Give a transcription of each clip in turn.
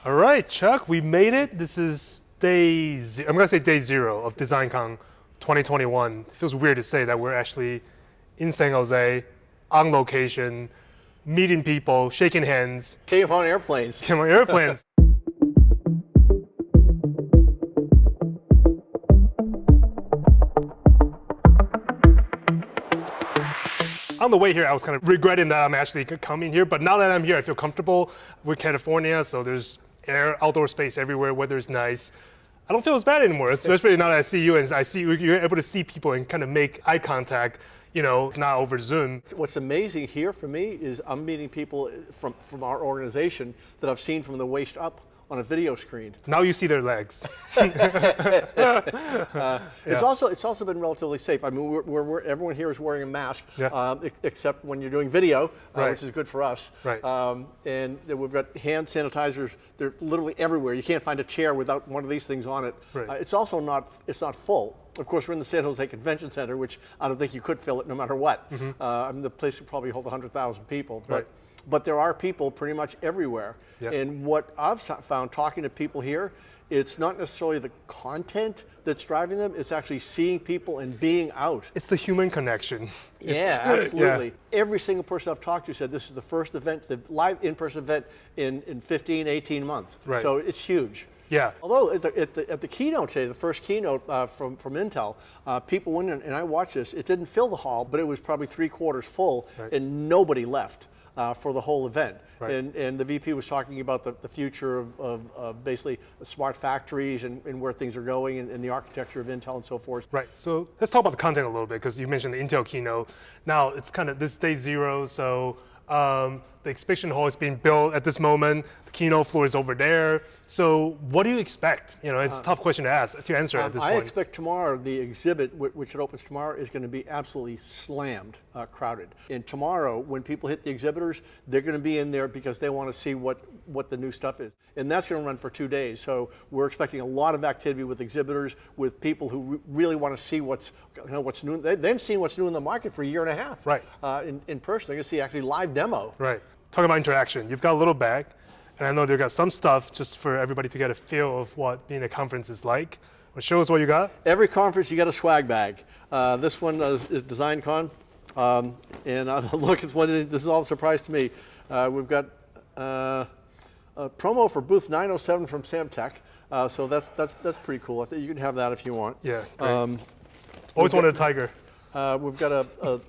All right, Chuck, we made it. This is I'm going to say day 0 of DesignCon 2021. It feels weird to say that we're actually in San Jose, on location, meeting people, shaking hands. Came on airplanes. Came on airplanes. On the way here, I was kind of regretting that I'm actually coming here, but now that I'm here, I feel comfortable. We're California, so there's outdoor space everywhere, weather's nice. I don't feel as bad anymore, especially now that I see you and I see you're able to see people and kind of make eye contact, not over Zoom. What's amazing here for me is I'm meeting people from our organization that I've seen from the waist up on a video screen. Now you see their legs. It's also been relatively safe. I mean, everyone here is wearing a mask, except when you're doing video, which is good for us. Right. And we've got hand sanitizers. They're literally everywhere. You can't find a chair without one of these things on it. Right. It's also not full. Of course, we're in the San Jose Convention Center, which I don't think you could fill it no matter what. Mm-hmm. I mean, the place could probably hold 100,000 people. Right. But there are people pretty much everywhere. Yep. And what I've found talking to people here, it's not necessarily the content that's driving them, it's actually seeing people and being out. It's the human connection. Yeah, absolutely. Yeah. Every single person I've talked to said this is the first event, the live in-person event in 15, 18 months. Right. So it's huge. Yeah. Although at the keynote today, the first keynote from Intel, people went in, and I watched this, it didn't fill the hall, but it was probably 3/4 full, right. and nobody left. For the whole event. Right. And the VP was talking about the future of basically smart factories and where things are going and the architecture of Intel and so forth. Right, so let's talk about the content a little bit because you mentioned the Intel keynote. Now it's kind of this day 0, so the exhibition hall is being built at this moment. The keynote floor is over there. So what do you expect? It's a tough question to answer at this point. I expect tomorrow the exhibit, which it opens tomorrow, is going to be absolutely slammed, crowded. And tomorrow, when people hit the exhibitors, they're going to be in there because they want to see what the new stuff is. And that's going to run for 2 days. So we're expecting a lot of activity with exhibitors, with people who really want to see what's new. They've seen what's new in the market for a year and a half. Right. In person, they're going to see actually live demo. Right. Talking about interaction, you've got a little bag, and I know they've got some stuff just for everybody to get a feel of what being a conference is like. Well, show us what you got. Every conference, you got a swag bag. This one is DesignCon, and look, this is all a surprise to me. We've got a promo for booth 907 from Samtech, so that's pretty cool. I think you can have that if you want. Yeah. Great. Always wanted a tiger. We've got a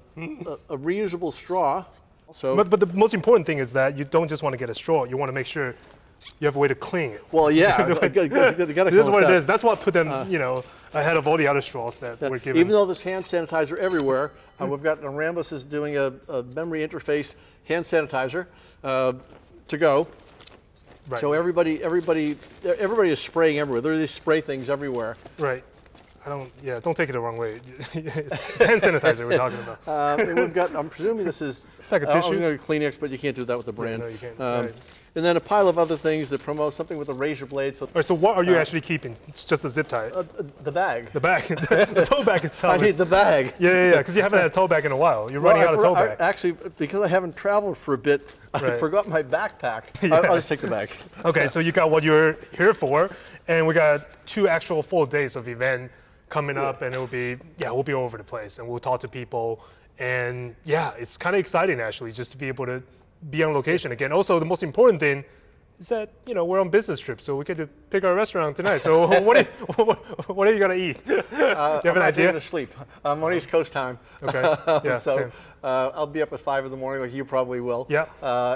reusable straw. So, but the most important thing is that you don't just want to get a straw. You want to make sure you have a way to clean it. Well, yeah, this is what it is. That's what put them, ahead of all the other straws that we're given. Even though there's hand sanitizer everywhere, we've got Rambus is doing a memory interface hand sanitizer to go. Right. So everybody is spraying everywhere. There are these spray things everywhere. Right. Don't take it the wrong way. It's hand sanitizer we're talking about. And we've got, I'm presuming this is like a tissue. Kleenex, but you can't do that with the brand. Yeah, no, you can't. Right. And then a pile of other things that promote something with a razor blade. So, all right, so what are you actually keeping? It's just a zip tie. The bag. The bag. The tote bag itself. I need the bag. Yeah, because you haven't had a tote bag in a while. You're running out of tote bag. Actually, because I haven't traveled for a bit, I forgot my backpack. Yeah. I'll just take the bag. Okay, so you got what you're here for, and we got 2 actual full days of event coming up, and we'll be all over the place, and we'll talk to people, and it's kind of exciting actually, just to be able to be on location again. Also, the most important thing is that we're on business trip, so we get to pick our restaurant tonight. So what are you gonna eat? Do you have an idea? I'm going to sleep. I'm on East Coast time. Okay. Yeah. So same. I'll be up at 5 in the morning, like you probably will. Yeah.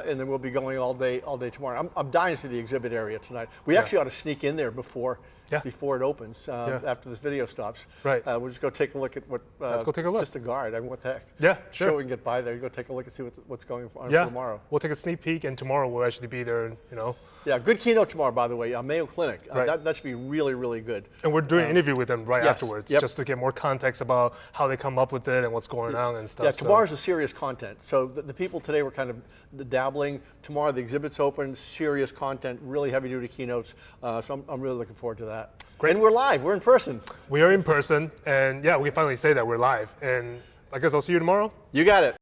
And then we'll be going all day tomorrow. I'm dying to see the exhibit area tonight. We actually ought to sneak in there before it opens. After this video stops. Right. We'll just go take a look at what. Let's go take a look. Just a guard. I mean, what the heck? Yeah. Sure. Sure, we can get by there. You go take a look and see what's going on for tomorrow. We'll take a sneak peek, and tomorrow we'll actually be there. Yeah, good keynote tomorrow, by the way. Mayo Clinic. Right. That should be really, really good. And we're doing an interview with them afterwards, Yep. just to get more context about how they come up with it and what's going on and stuff. Yeah, tomorrow's a serious content. So the people today were kind of dabbling. Tomorrow the exhibit's open, serious content, really heavy-duty keynotes. So I'm really looking forward to that. Great. And we're live. We're in person. We are in person, and we can finally say that we're live. And I guess I'll see you tomorrow. You got it.